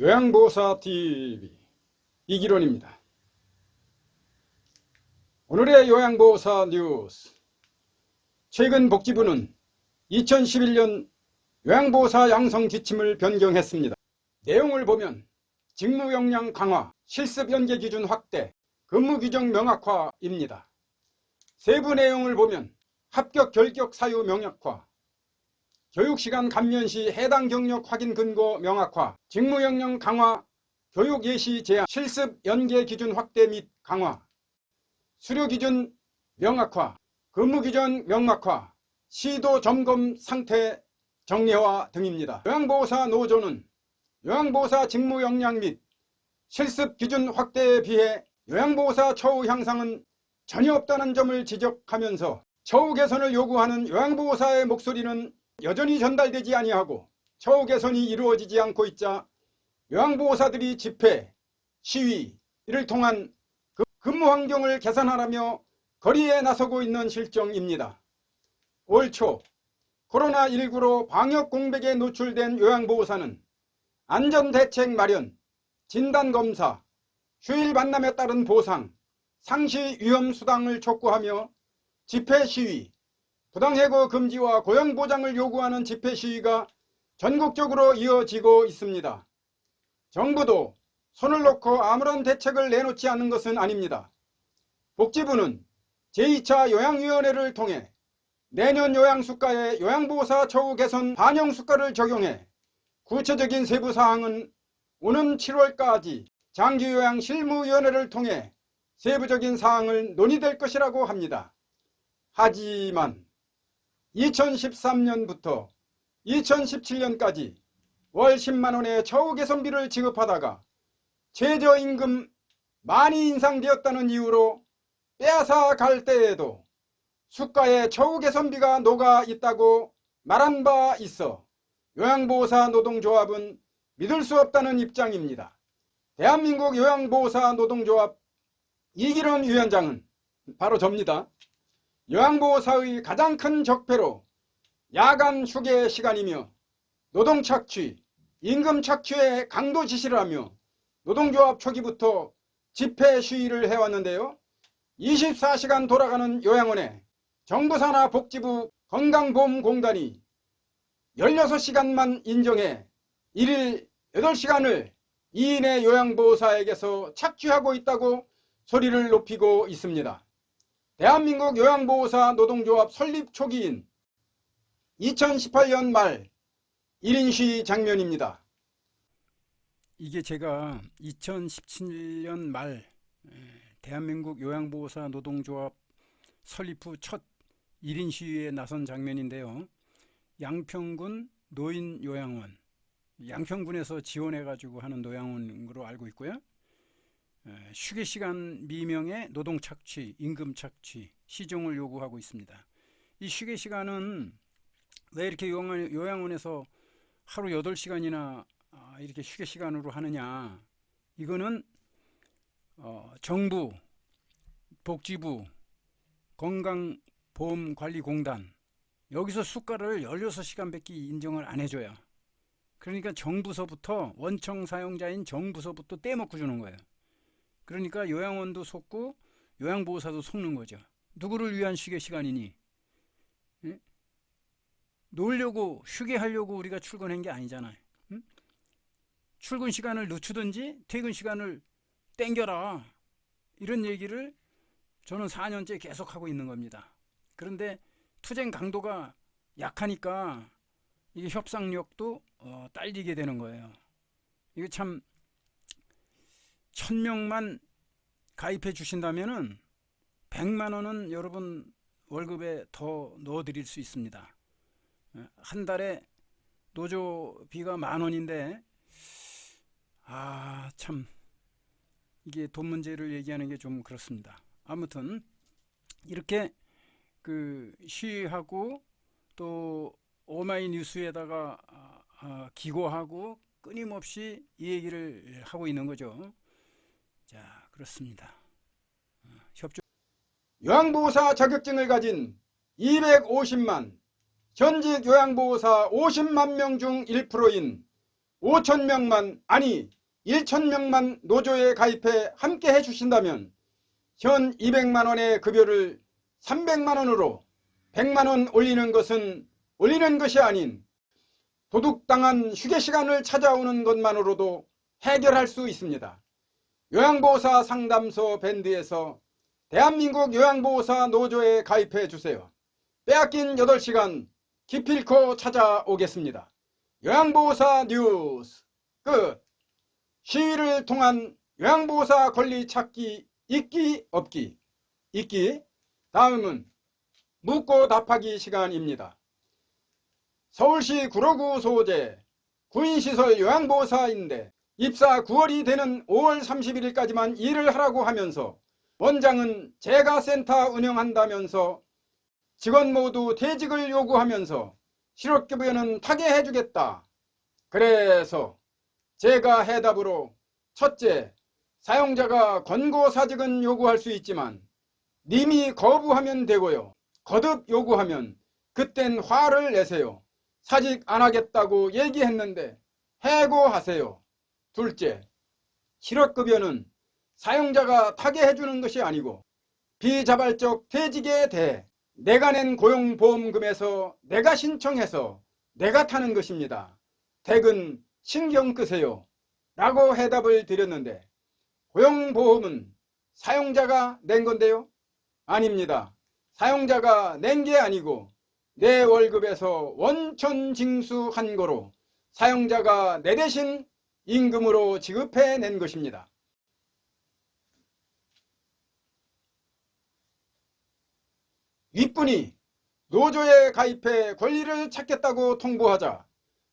요양보호사 TV 이기론입니다. 오늘의 요양보호사 뉴스. 최근 복지부는 2011년 요양보호사 양성 지침을 변경했습니다. 내용을 보면 직무 역량 강화, 실습 연계 기준 확대, 근무 규정 명확화입니다. 세부 내용을 보면 합격 결격 사유 명확화, 교육시간 감면 시 해당 경력 확인 근거 명확화, 직무 역량 강화, 교육 예시 제한, 실습 연계 기준 확대 및 강화, 수료 기준 명확화, 근무 규정 명확화, 시도 점검 상태 정례화 등입니다. 요양보호사 노조는 요양보호사 직무 역량 및 실습 기준 확대에 비해 요양보호사 처우 향상은 전혀 없다는 점을 지적하면서 처우 개선을 요구하는 요양보호사의 목소리는 여전히 전달되지 아니하고 처우 개선이 이루어지지 않고 있자 요양보호사들이 집회, 시위 이를 통한 근무 환경을 개선하라며 거리에 나서고 있는 실정입니다. 올 초 코로나19로 방역 공백에 노출된 요양보호사는 안전대책 마련, 진단검사, 휴일 만남에 따른 보상, 상시 위험 수당을 촉구하며 집회 시위, 부당해고 금지와 고용보장을 요구하는 집회 시위가 전국적으로 이어지고 있습니다. 정부도 손을 놓고 아무런 대책을 내놓지 않는 것은 아닙니다. 복지부는 제2차 요양위원회를 통해 내년 요양수가에 요양보호사 처우 개선 반영수가를 적용해 구체적인 세부사항은 오는 7월까지 장기요양 실무위원회를 통해 세부적인 사항을 논의될 것이라고 합니다. 하지만 2013년부터 2017년까지 월 10만원의 처우 개선비를 지급하다가 최저임금 많이 인상되었다는 이유로 빼앗아 갈 때에도 수가에 처우 개선비가 녹아 있다고 말한 바 있어 요양보호사 노동조합은 믿을 수 없다는 입장입니다. 대한민국 요양보호사 노동조합 이기론 위원장은 바로 접니다. 요양보호사의 가장 큰 적폐로 야간 휴게 시간이며 노동 착취, 임금 착취에 강도 지시를 하며 노동조합 초기부터 집회 시위를 해왔는데요. 24시간 돌아가는 요양원에 정부 산하 복지부 건강보험공단이 16시간만 인정해 1일 8시간을 2인의 요양보호사에게서 착취하고 있다고 소리를 높이고 있습니다. 대한민국 요양보호사 노동조합 설립 초기인 2018년 말 1인 시위 장면입니다. 이게 제가 2017년 말 대한민국 요양보호사 노동조합 설립 후 첫 1인 시위에 나선 장면인데요. 양평군 노인요양원, 양평군에서 지원해가지고 하는 노양원으로 알고 있고요. 휴게시간 미명의 노동 착취, 임금 착취, 시정을 요구하고 있습니다. 이 휴게시간은 왜 이렇게 요양원에서 하루 8시간이나 이렇게 휴게시간으로 하느냐. 이거는 정부, 복지부, 건강보험관리공단 여기서 수가를 16시간밖에 인정을 안 해줘요. 그러니까 정부서부터 원청 사용자인 정부서부터 떼먹고 주는 거예요. 그러니까 요양원도 속고 요양보호사도 속는 거죠. 누구를 위한 휴게시간이니? 예? 놀려고 휴게하려고 우리가 출근한 게 아니잖아요. 응? 출근 시간을 늦추든지 퇴근 시간을 땡겨라. 이런 얘기를 저는 4년째 계속하고 있는 겁니다. 그런데 투쟁 강도가 약하니까 이게 협상력도 딸리게 되는 거예요. 이게 참 1000명만 가입해 주신다면은 100만 원은 여러분 월급에 더 넣어 드릴 수 있습니다. 한 달에 노조비가 10,000원인데 참 이게 돈 문제를 얘기하는 게 좀 그렇습니다. 아무튼 이렇게 시위하고 또 오마이뉴스에다가 기고하고 끊임없이 이 얘기를 하고 있는 거죠. 자, 그렇습니다. 요양보호사 자격증을 가진 250만, 현직 요양보호사 50만 명 중 1%인 5,000명만 아니 1,000명만 노조에 가입해 함께 해주신다면 현 200만원의 급여를 300만원으로 100만원 올리는 것이 아닌 도둑당한 휴게시간을 찾아오는 것만으로도 해결할 수 있습니다. 요양보호사 상담소 밴드에서 대한민국 요양보호사 노조에 가입해 주세요. 빼앗긴 8시간 기필코 찾아오겠습니다. 요양보호사 뉴스 끝. 시위를 통한 요양보호사 권리 찾기 있기 없기. 있기. 다음은 묻고 답하기 시간입니다. 서울시 구로구 소재 구인시설 요양보호사인데 입사 9월이 되는 5월 31일까지만 일을 하라고 하면서 원장은 재가센터 운영한다면서 직원 모두 퇴직을 요구하면서 실업급여는 타개해주겠다. 그래서 제가 해답으로 첫째, 사용자가 권고사직은 요구할 수 있지만 님이 거부하면 되고요. 거듭 요구하면 그땐 화를 내세요. 사직 안 하겠다고 얘기했는데 해고하세요. 둘째, 실업급여는 사용자가 타개해주는 것이 아니고 비자발적 퇴직에 대해 내가 낸 고용보험금에서 내가 신청해서 내가 타는 것입니다. 퇴근 신경 끄세요. 라고 해답을 드렸는데 고용보험은 사용자가 낸 건데요? 아닙니다. 사용자가 낸 게 아니고 내 월급에서 원천 징수한 거로 사용자가 내 대신 임금으로 지급해 낸 것입니다. 윗분이 노조에 가입해 권리를 찾겠다고 통보하자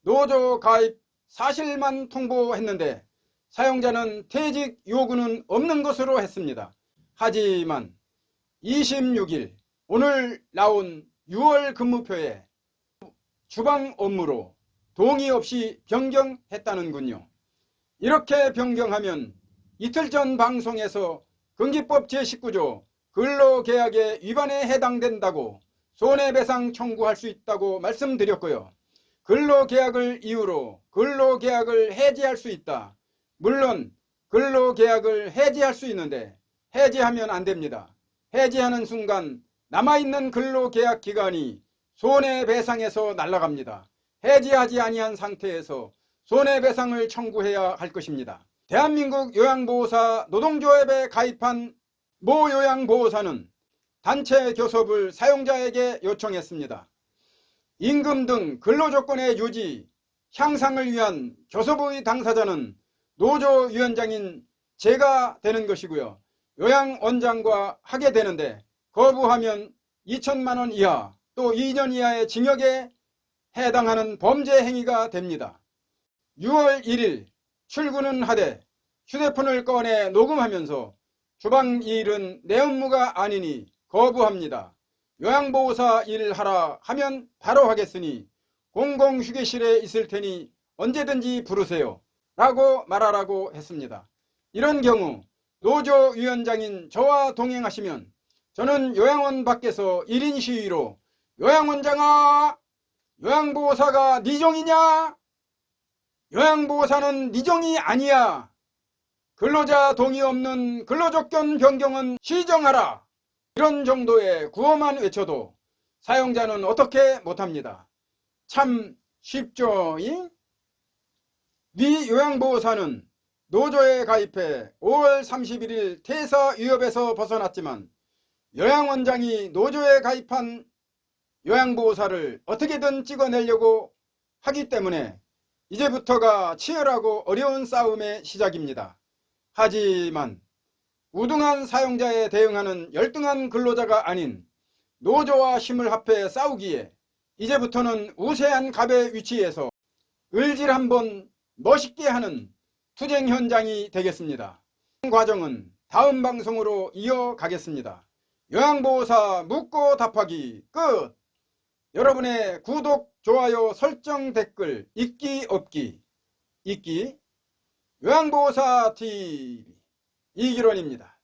노조 가입 사실만 통보했는데 사용자는 퇴직 요구는 없는 것으로 했습니다. 하지만 26일 오늘 나온 6월 근무표에 주방 업무로 동의 없이 변경했다는군요. 이렇게 변경하면 이틀 전 방송에서 근기법 제19조 근로계약의 위반에 해당된다고 손해배상 청구할 수 있다고 말씀드렸고요. 근로계약을 이유로 근로계약을 해지할 수 있다. 물론 근로계약을 해지할 수 있는데 해지하면 안 됩니다. 해지하는 순간 남아있는 근로계약 기간이 손해배상에서 날아갑니다. 해지하지 아니한 상태에서 손해배상을 청구해야 할 것입니다. 대한민국 요양보호사 노동조합에 가입한 모 요양보호사는 단체 교섭을 사용자에게 요청했습니다. 임금 등 근로조건의 유지, 향상을 위한 교섭의 당사자는 노조위원장인 제가 되는 것이고요. 요양원장과 하게 되는데 거부하면 2천만 원 이하 또 2년 이하의 징역에 해당하는 범죄 행위가 됩니다. 6월 1일 출근은 하되 휴대폰을 꺼내 녹음하면서 주방 일은 내 업무가 아니니 거부합니다. 요양보호사 일을 하라 하면 바로 하겠으니 공공휴게실에 있을 테니 언제든지 부르세요 라고 말하라고 했습니다. 이런 경우 노조위원장인 저와 동행하시면 저는 요양원 밖에서 1인 시위로 요양원장아, 요양보호사가 네 종이냐? 요양보호사는 네 종이 아니야. 근로자 동의 없는 근로조건 변경은 시정하라. 이런 정도의 구호만 외쳐도 사용자는 어떻게 못합니다. 참 쉽죠? 네 요양보호사는 노조에 가입해 5월 31일 퇴사 위협에서 벗어났지만 요양원장이 노조에 가입한 요양보호사를 어떻게든 찍어내려고 하기 때문에 이제부터가 치열하고 어려운 싸움의 시작입니다. 하지만 우등한 사용자에 대응하는 열등한 근로자가 아닌 노조와 힘을 합해 싸우기에 이제부터는 우세한 갑의 위치에서 을질 한번 멋있게 하는 투쟁 현장이 되겠습니다. 과정은 다음 방송으로 이어가겠습니다. 요양보호사 묻고 답하기 끝. 여러분의 구독, 좋아요, 설정, 댓글 있기 없기 있기 요양보호사 TV 이기론입니다.